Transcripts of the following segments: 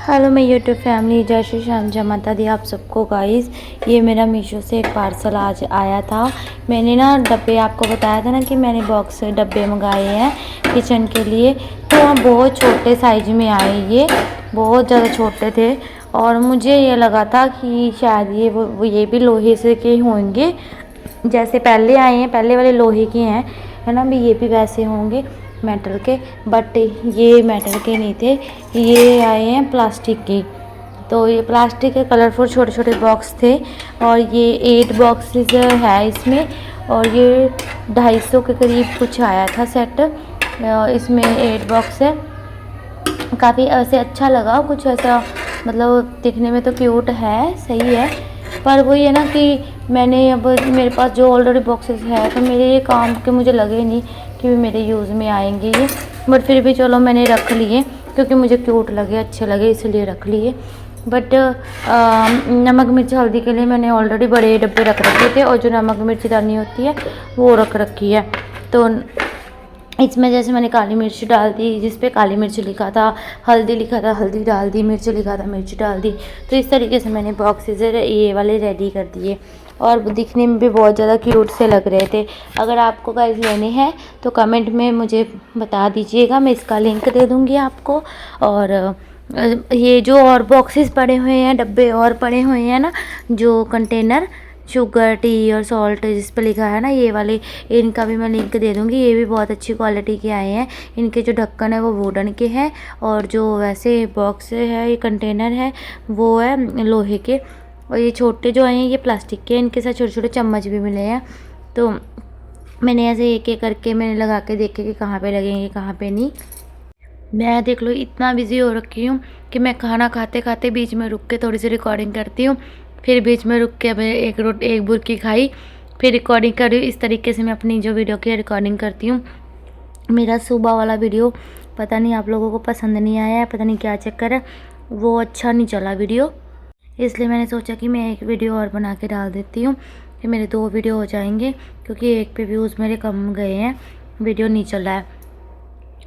Hello मैं YouTube family, जय श्री श्याम, जय माता दी आप सबको। गाइस, ये मेरा मीशो से एक पार्सल आज आया था। मैंने ना डब्बे, आपको बताया था ना कि मैंने बॉक्स डब्बे मंगाए हैं किचन के लिए। तो वहाँ बहुत छोटे साइज में आए, ये बहुत ज़्यादा छोटे थे। और मुझे ये लगा था कि शायद ये भी लोहे से के होंगे, जैसे पहले आए हैं, पहले वाले लोहे के हैं, है ना, भी ये भी वैसे होंगे मेटल के। बट ये मेटल के नहीं थे, ये आए हैं प्लास्टिक के। तो ये प्लास्टिक के कलरफुल छोटे छोटे बॉक्स थे और ये 8 बॉक्सेस है इसमें। और ये 250 के करीब कुछ आया था सेट। इसमें 8 बॉक्स है। काफ़ी ऐसे अच्छा लगा, कुछ ऐसा मतलब दिखने में तो क्यूट है, सही है। पर वही है ना कि मैंने अब मेरे पास जो ऑलरेडी बॉक्सेस है तो मेरे ये काम के मुझे लगे नहीं कि मेरे यूज़ में आएंगे ये। बट फिर भी चलो मैंने रख लिए क्योंकि मुझे क्यूट लगे, अच्छे लगे, इसलिए रख लिए। बट नमक मिर्च हल्दी के लिए मैंने ऑलरेडी बड़े डब्बे रख रखे थे और जो नमक मिर्च दानी होती है वो रख रखी है। तो इसमें जैसे मैंने काली मिर्च डाल दी, जिस पे काली मिर्च लिखा था, हल्दी लिखा था हल्दी डाल दी, मिर्च लिखा था मिर्च डाल दी। तो इस तरीके से मैंने बॉक्सेस ये वाले रेडी कर दिए और दिखने में भी बहुत ज़्यादा क्यूट से लग रहे थे। अगर आपको गाइस लेने हैं तो कमेंट में मुझे बता दीजिएगा, मैं इसका लिंक दे दूँगी आपको। और ये जो और बॉक्सेस पड़े हुए हैं, डब्बे और पड़े हुए हैं ना, जो कंटेनर शुगर टी और सॉल्ट जिस पे लिखा है ना, ये वाले, इनका भी मैं लिंक दे दूँगी। ये भी बहुत अच्छी क्वालिटी के आए हैं। इनके जो ढक्कन है वो वुडन के हैं और जो वैसे बॉक्स है, ये कंटेनर है, वो है लोहे के। और ये छोटे जो आए हैं ये प्लास्टिक के हैं। इनके साथ छोटे छोटे चम्मच भी मिले हैं। तो मैंने ऐसे एक एक करके मैंने लगा के देखे कि कहाँ पे लगेंगे कहाँ पे नहीं। मैं देख लो इतना बिजी हो रखी हूँ कि मैं खाना खाते खाते बीच में रुक के थोड़ी सी रिकॉर्डिंग करती हूँ, फिर बीच में रुक के मैं एक बुर्की खाई, फिर रिकॉर्डिंग कर रही हूँ। इस तरीके से मैं अपनी जो वीडियो की रिकॉर्डिंग करती हूँ। मेरा सुबह वाला वीडियो पता नहीं आप लोगों को पसंद नहीं आया है, पता नहीं क्या चक्कर है, वो अच्छा नहीं चला वीडियो। इसलिए मैंने सोचा कि मैं एक वीडियो और बना के डाल देती हूँ कि मेरे 2 वीडियो हो जाएंगे, क्योंकि एक पे व्यूज़ मेरे कम गए हैं, वीडियो नहीं चल रहा है।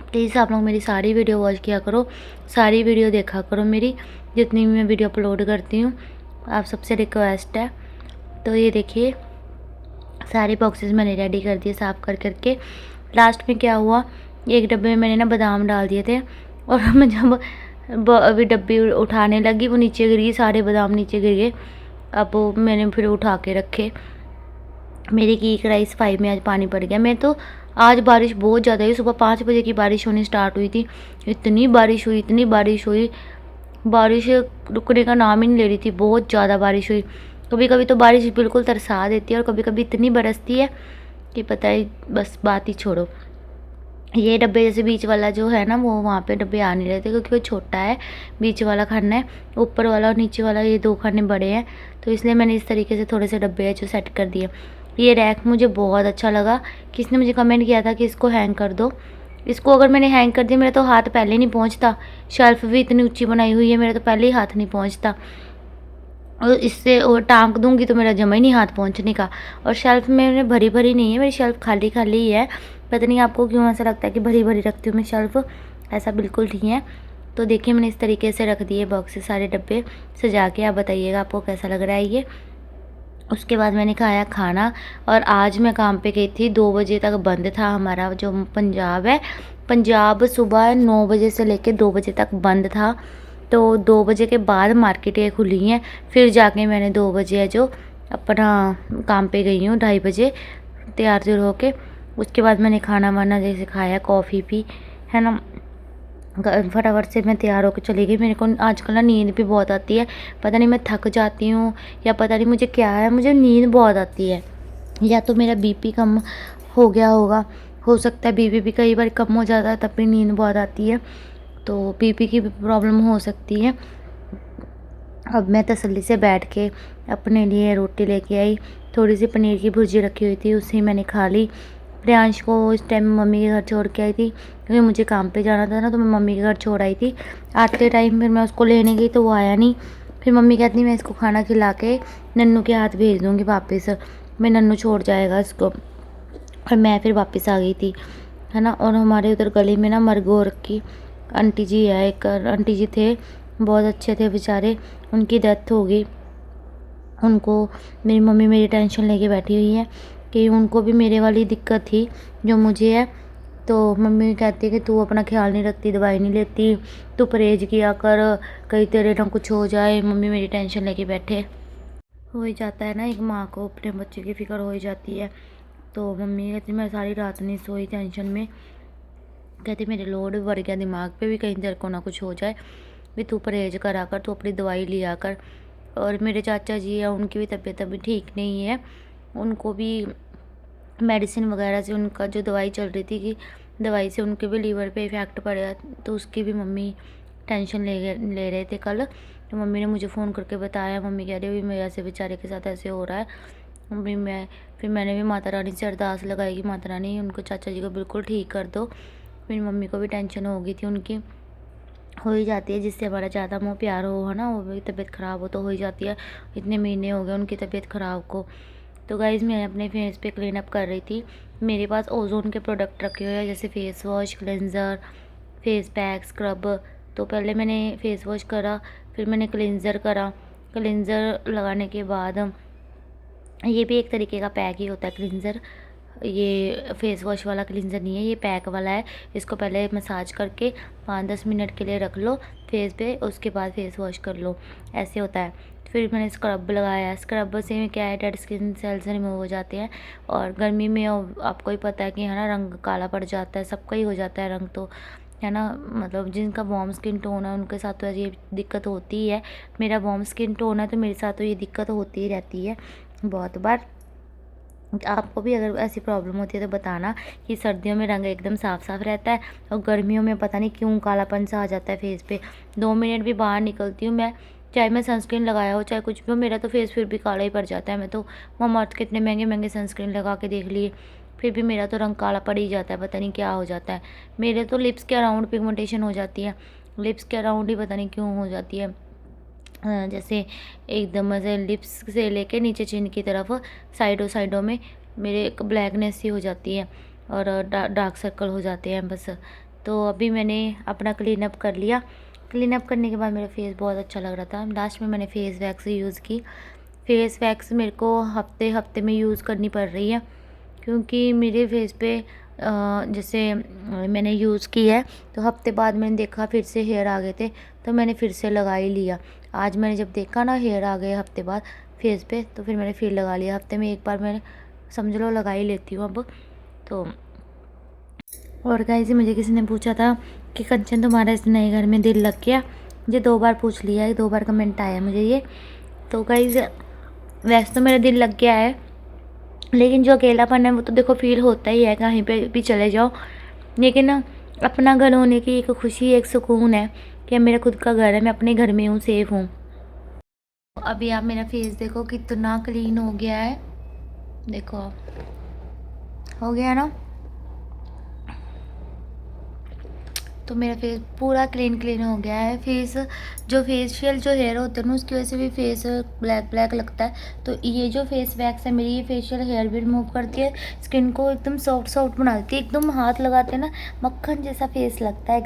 प्लीज़ आप लोग मेरी सारी वीडियो वॉच किया करो, सारी वीडियो देखा करो मेरी, जितनी भी मैं वीडियो अपलोड करती हूँ, आप सबसे रिक्वेस्ट है। तो ये देखिए सारे बॉक्सेस मैंने रेडी कर दिए साफ़ कर करके। लास्ट में क्या हुआ, एक डब्बे में मैंने ना बादाम डाल दिए थे और मैं जब अभी डब्बी उठाने लगी वो नीचे गिर गई, सारे बादाम नीचे गिर गए। अब वो मैंने फिर उठा के रखे। मेरी की कढ़ाई सफाई में आज पानी पड़ गया। मैं तो आज बारिश बहुत ज़्यादा हुई, सुबह 5 बजे की बारिश होनी स्टार्ट हुई थी। इतनी बारिश हुई, इतनी बारिश हुई, बारिश रुकने का नाम ही नहीं ले रही थी, बहुत ज़्यादा बारिश हुई। कभी कभी तो बारिश बिल्कुल तरसा देती है और कभी कभी इतनी बरसती है कि पता ही, बस बात ही छोड़ो। ये डब्बे जैसे बीच वाला जो है ना, वो वहाँ पे डब्बे आ नहीं रहे थे क्योंकि वो छोटा है, बीच वाला खाना है। ऊपर वाला और नीचे वाला ये 2 खाने बड़े हैं, तो इसलिए मैंने इस तरीके से थोड़े से डब्बे हैं जो सेट कर दिए। ये रैक मुझे बहुत अच्छा लगा। किसने मुझे कमेंट किया था कि इसको हैंग कर दो। इसको अगर मैंने हैंग कर दिया, मेरा तो हाथ पहले नहीं पहुँचता। शेल्फ़ भी इतनी ऊँची बनाई हुई है, मेरा तो पहले ही हाथ नहीं पहुँचता। और इससे और टाँग दूँगी तो मेरा जमा ही नहीं हाथ पहुँचने का। और शेल्फ़ मैंने भरी भरी नहीं है, मेरी शेल्फ़ खाली खाली ही है। पता नहीं आपको क्यों ऐसा लगता है कि भरी भरी रखती हूँ मैं शेल्फ़, ऐसा बिल्कुल नहीं है। तो देखिए मैंने इस तरीके से रख दिए बॉक्सेस, सारे डब्बे सजा के। आप बताइएगा आपको कैसा लग रहा है ये। उसके बाद मैंने खाया खाना और आज मैं काम पे गई थी। 2 बजे तक बंद था हमारा जो पंजाब है, पंजाब सुबह 9 बजे से लेकर 2 बजे तक बंद था। तो 2 बजे के बाद मार्केटें खुली हैं, फिर जाके मैंने 2 बजे है जो अपना काम पे गई हूँ, 2:30 बजे तैयार तुर होके। उसके बाद मैंने खाना वाना जैसे खाया, कॉफ़ी पी, है ना, फटाफट से मैं तैयार होकर चली गई। मेरे को आजकल ना नींद भी बहुत आती है, पता नहीं मैं थक जाती हूँ या पता नहीं मुझे क्या है, मुझे नींद बहुत आती है। या तो मेरा बीपी कम हो गया होगा, हो सकता है बीपी भी कई बार कम हो जाता है तब भी नींद बहुत आती है, तो बीपी की भी प्रॉब्लम हो सकती है। अब मैं तसल्ली से बैठ के अपने लिए रोटी लेके आई, थोड़ी सी पनीर की भुर्जी रखी हुई थी, उसे मैंने खा ली। प्रियांश को इस टाइम मम्मी के घर छोड़ के आई थी क्योंकि मुझे काम पे जाना था ना, तो मैं मम्मी के घर छोड़ आई थी। आते टाइम फिर मैं उसको लेने गई तो वो आया नहीं। फिर मम्मी कहती मैं इसको खाना खिला के नन्नू के हाथ भेज दूँगी वापस, मैं नन्नू छोड़ जाएगा इसको। और मैं फिर वापस आ गई थी, है ना। और हमारे उधर गली में ना मरगोर की आंटी जी है, एक आंटी जी थे, बहुत अच्छे थे बेचारे, उनकी डेथ हो गई। उनको मेरी मम्मी मेरी टेंशन लेके बैठी हुई है कि उनको भी मेरे वाली दिक्कत थी जो मुझे है। तो मम्मी कहती है कि तू अपना ख्याल नहीं रखती, दवाई नहीं लेती, तू परहेज किया कर, कहीं तेरे ना कुछ हो जाए। मम्मी मेरी टेंशन लेके बैठे। हो ही जाता है ना, एक माँ को अपने बच्चे की फ़िक्र हो ही जाती है। तो मम्मी कहती मैं सारी रात नहीं सोई टेंशन में, कहती मेरे लोड बढ़ गया दिमाग पे भी, कहीं तेरे को ना कुछ हो जाए, भी तू परहेज करा कर, तू अपनी दवाई लिया कर। और मेरे चाचा जी हैं, उनकी भी तबीयत अभी ठीक नहीं है, उनको भी मेडिसिन वगैरह से, उनका जो दवाई चल रही थी कि दवाई से उनके भी लीवर पे इफ़ेक्ट पड़ा, तो उसकी भी मम्मी टेंशन ले रहे थे कल। तो मम्मी ने मुझे फ़ोन करके बताया, मम्मी कह रही हुई मेरे ऐसे बेचारे के साथ ऐसे हो रहा है। मम्मी फिर मैंने भी माता रानी से अरदास लगाई कि माता रानी उनको चाचा जी को बिल्कुल ठीक कर दो। मेरी मम्मी को भी टेंशन हो गई थी उनकी, हो ही जाती है, जिससे हमारा ज़्यादा मोह प्यार हो, है ना, वो भी तबीयत ख़राब हो तो हो ही जाती है। इतने महीने हो गए उनकी तबीयत ख़राब को। तो गाइज़ मैं अपने फेस पे क्लीन अप कर रही थी। मेरे पास ओज़ोन के प्रोडक्ट रखे हुए हैं, जैसे face wash, cleanser, face pack, scrub. तो पहले मैंने फेस वॉश करा, फिर मैंने क्लेंज़र करा। क्लेंज़र लगाने के बाद ये भी एक तरीके का पैक ही होता है क्लींजर, ये फेस वॉश वाला क्लींजर नहीं है, ये पैक वाला है। इसको पहले मसाज करके 5-10 मिनट के लिए रख लो फेस पे, उसके बाद फेस वॉश कर लो, ऐसे होता है। फिर मैंने स्क्रब लगाया, स्क्रब से क्या है, डेड स्किन सेल्स रिमूव हो जाते हैं। और गर्मी में आपको ही पता है कि है ना, रंग काला पड़ जाता है, सबका ही हो जाता है रंग, तो है ना, मतलब जिनका वार्म स्किन टोन है उनके साथ तो ये दिक्कत होती ही है। मेरा वार्म स्किन टोन है तो मेरे साथ तो ये दिक्कत होती ही रहती है बहुत बार। आपको भी अगर ऐसी प्रॉब्लम होती है तो बताना कि सर्दियों में रंग एकदम साफ साफ रहता है और गर्मियों में पता नहीं क्यों कालापन सा आ जाता है फेस पे। 2 मिनट भी बाहर निकलती हूँ मैं, चाहे मैं सनस्क्रीन लगाया हो चाहे कुछ भी हो, मेरा तो फेस फिर भी काला ही पड़ जाता है। मैं तो मामाअर्थ के इतने महंगे महंगे सनस्क्रीन लगा के देख लिए, फिर भी मेरा तो रंग काला पड़ ही जाता है, पता नहीं क्या हो जाता है। मेरे तो लिप्स के अराउंड पिगमेंटेशन हो जाती है, लिप्स के अराउंड ही पता नहीं क्यों हो जाती है। जैसे एकदम से लिप्स से लेके नीचे चिन की तरफ साइडों में मेरे एक ब्लैकनेस सी हो जाती है और डार्क सर्कल हो जाते हैं बस। तो अभी मैंने अपना क्लीन अप कर लिया। क्लीन अप करने के बाद मेरा फेस बहुत अच्छा लग रहा था। लास्ट में मैंने फेस वैक्स यूज़ की। फेस वैक्स मेरे को हफ्ते हफ्ते में यूज़ करनी पड़ रही है, क्योंकि मेरे फेस पे जैसे मैंने यूज़ की है तो हफ्ते बाद मैंने देखा फिर से हेयर आ गए थे, तो मैंने फिर से लगा ही लिया। आज मैंने जब देखा ना हेयर आ गए हफ्ते बाद फेस पे, तो फिर मैंने फिर लगा लिया। हफ्ते में एक बार मैंने समझ लो लगा ही लेती हूँ अब तो। और गाइस मुझे किसी ने पूछा था कि कंचन तुम्हारा इस नए घर में दिल लग गया, मुझे 2 बार पूछ लिया है, 2 बार कमेंट आया मुझे ये। तो गाइस वैसे तो मेरा दिल लग गया है, लेकिन जो अकेलापन है वो तो देखो फील होता ही है कहीं पे भी चले जाओ, लेकिन अपना घर होने की एक खुशी, एक सुकून है कि मेरा खुद का घर है, मैं अपने घर में हूँ, सेफ हूँ। अभी आप मेरा फेस देखो कितना क्लीन हो गया है, देखो हो गया ना। तो मेरा फेस पूरा क्लीन हो गया है। फेस जो फेशियल जो हेयर होते हैं ना उसकी वजह से भी फेस ब्लैक लगता है। तो ये जो फेस वैक्स है मेरी, ये फेशियल हेयर भी रिमूव करती है, स्किन को एकदम सॉफ्ट बना देती है। एकदम हाथ लगाते हैं ना मक्खन जैसा फेस लगता है,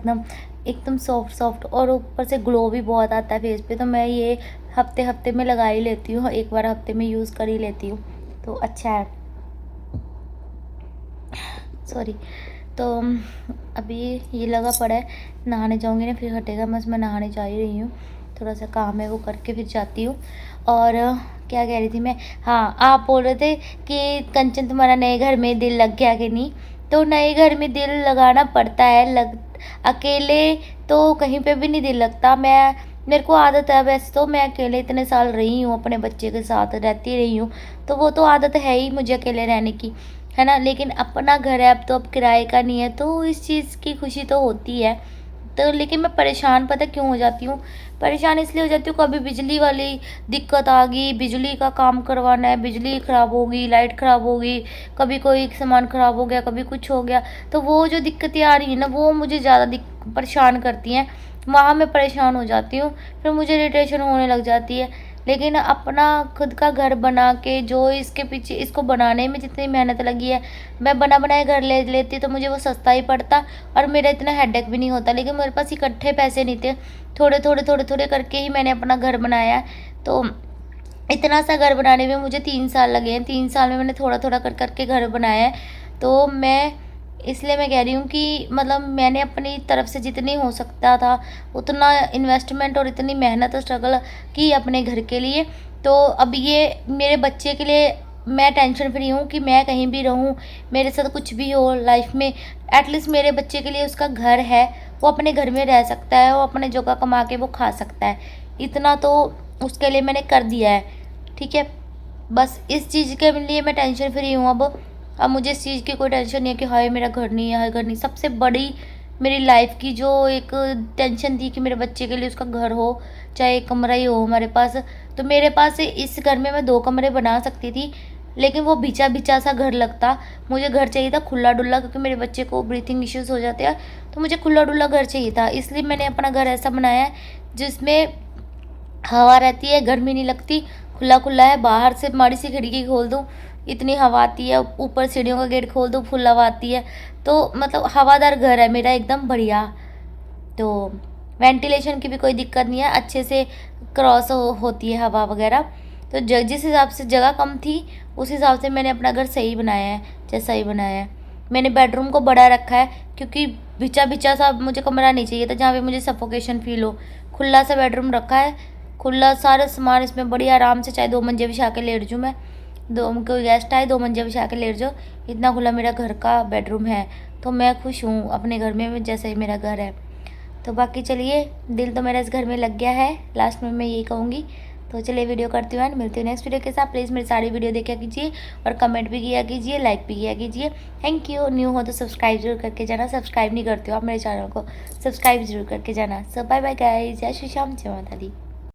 एकदम सॉफ्ट और ऊपर से ग्लो भी बहुत आता है फेस पे। तो मैं ये हफ्ते में लगा ही लेती हूँ, एक बार हफ्ते में यूज़ कर ही लेती हूँ, तो अच्छा है। सॉरी। तो अभी ये लगा पड़ा है, नहाने जाऊँगी ना फिर हटेगा, बस मैं नहाने जा ही रही हूँ, थोड़ा सा काम है वो करके फिर जाती हूँ। और क्या कह रही थी मैं, हाँ आप बोल रहे थे कि कंचन तुम्हारा नए घर में दिल लग गया कि नहीं। तो नए घर में दिल लगाना पड़ता है, अकेले तो कहीं पे भी नहीं दिल लगता। मेरे को आदत है, वैसे तो मैं अकेले इतने साल रही हूँ, अपने बच्चे के साथ रहती रही हूँ, तो वो तो आदत है ही मुझे अकेले रहने की, है ना। लेकिन अपना घर है, अब तो अब किराए का नहीं है, तो इस चीज़ की खुशी तो होती है। तो लेकिन मैं परेशान पता क्यों हो जाती हूँ, परेशान इसलिए हो जाती हूँ, कभी बिजली वाली दिक्कत आ गई, बिजली का काम करवाना है, बिजली ख़राब हो गई, लाइट ख़राब हो गई, कभी कोई सामान ख़राब हो गया, कभी कुछ हो गया, तो वो जो दिक्कतें आ रही हैं ना वो मुझे ज़्यादा परेशान करती हैं, वहाँ मैं परेशान हो जाती हूँ, फिर मुझे इरिटेशन होने लग जाती है। लेकिन अपना खुद का घर बना के, जो इसके पीछे इसको बनाने में जितनी मेहनत लगी है, मैं बना बनाए घर ले लेती तो मुझे वो सस्ता ही पड़ता और मेरा इतना हेडेक भी नहीं होता। लेकिन मेरे पास इकट्ठे पैसे नहीं थे, थोड़े करके ही मैंने अपना घर बनाया है। तो इतना सा घर बनाने में मुझे 3 साल लगे हैं। 3 साल में मैंने थोड़ा कर के घर बनाया है। तो मैं इसलिए मैं कह रही हूँ कि मतलब मैंने अपनी तरफ से जितनी हो सकता था उतना इन्वेस्टमेंट और इतनी मेहनत और स्ट्रगल की अपने घर के लिए। तो अब ये मेरे बच्चे के लिए मैं टेंशन फ्री हूँ कि मैं कहीं भी रहूँ, मेरे साथ कुछ भी हो लाइफ में, एटलीस्ट मेरे बच्चे के लिए उसका घर है, वो अपने घर में रह सकता है, वो अपने जगह कमा के वो खा सकता है। इतना तो उसके लिए मैंने कर दिया है, ठीक है। बस इस चीज़ के लिए मैं टेंशन फ्री हूँ अब मुझे इस चीज़ की कोई टेंशन नहीं है कि हाय मेरा घर नहीं है, हाय घर नहीं। सबसे बड़ी मेरी लाइफ की जो एक टेंशन थी कि मेरे बच्चे के लिए उसका घर हो, चाहे एक कमरा ही हो हमारे पास। तो मेरे पास इस घर में मैं 2 कमरे बना सकती थी, लेकिन वो बिछा सा घर लगता। मुझे घर चाहिए था खुला डुल्ला, क्योंकि मेरे बच्चे को ब्रीथिंग इश्यूज़ हो जाते हैं, तो मुझे खुला डुल्ला घर चाहिए था। इसलिए मैंने अपना घर ऐसा बनाया है जिसमें हवा रहती है, गर्मी नहीं लगती, खुला है। बाहर से माड़ी सी खिड़की खोल दूँ, इतनी हवा आती है। ऊपर सीढ़ियों का गेट खोल दूँ, फुल हवा आती है। तो मतलब हवादार घर है मेरा, एकदम बढ़िया। तो वेंटिलेशन की भी कोई दिक्कत नहीं है, अच्छे से क्रॉस होती है हवा वगैरह। तो जिस हिसाब से जगह कम थी उस हिसाब से मैंने अपना घर सही बनाया है, जैसा ही बनाया है। मैंने बेडरूम को बड़ा रखा है क्योंकि बिछा सा मुझे कमरा नहीं चाहिए था जहाँ पे मुझे सफोकेशन फील हो। खुला सा बेडरूम रखा है, खुला सारा सामान इसमें बढ़िया आराम से, चाहे 2 मंजे बिछा के लेट जाऊँ मैं, कोई गेस्ट आए 2 मंजे बिछा के लेट जाओ, इतना खुला मेरा घर का बेडरूम है। तो मैं खुश हूँ अपने घर में जैसे ही मेरा घर है। तो बाकी चलिए, दिल तो मेरा इस घर में लग गया है, लास्ट में मैं यही कहूँगी। तो चलिए वीडियो करती हूँ एंड मिलती हूँ नेक्स्ट वीडियो के साथ। प्लीज़ मेरी सारी वीडियो देखा कीजिए और कमेंट भी किया कीजिए, लाइक भी किया कीजिए। Thank you. न्यू हो तो सब्सक्राइब जरूर करके जाना, सब्सक्राइब नहीं करते हो आप मेरे चैनल को, सब्सक्राइब जरूर करके जाना। सो बाय बाय गाइस, जय श्री श्याम, जय माता दी।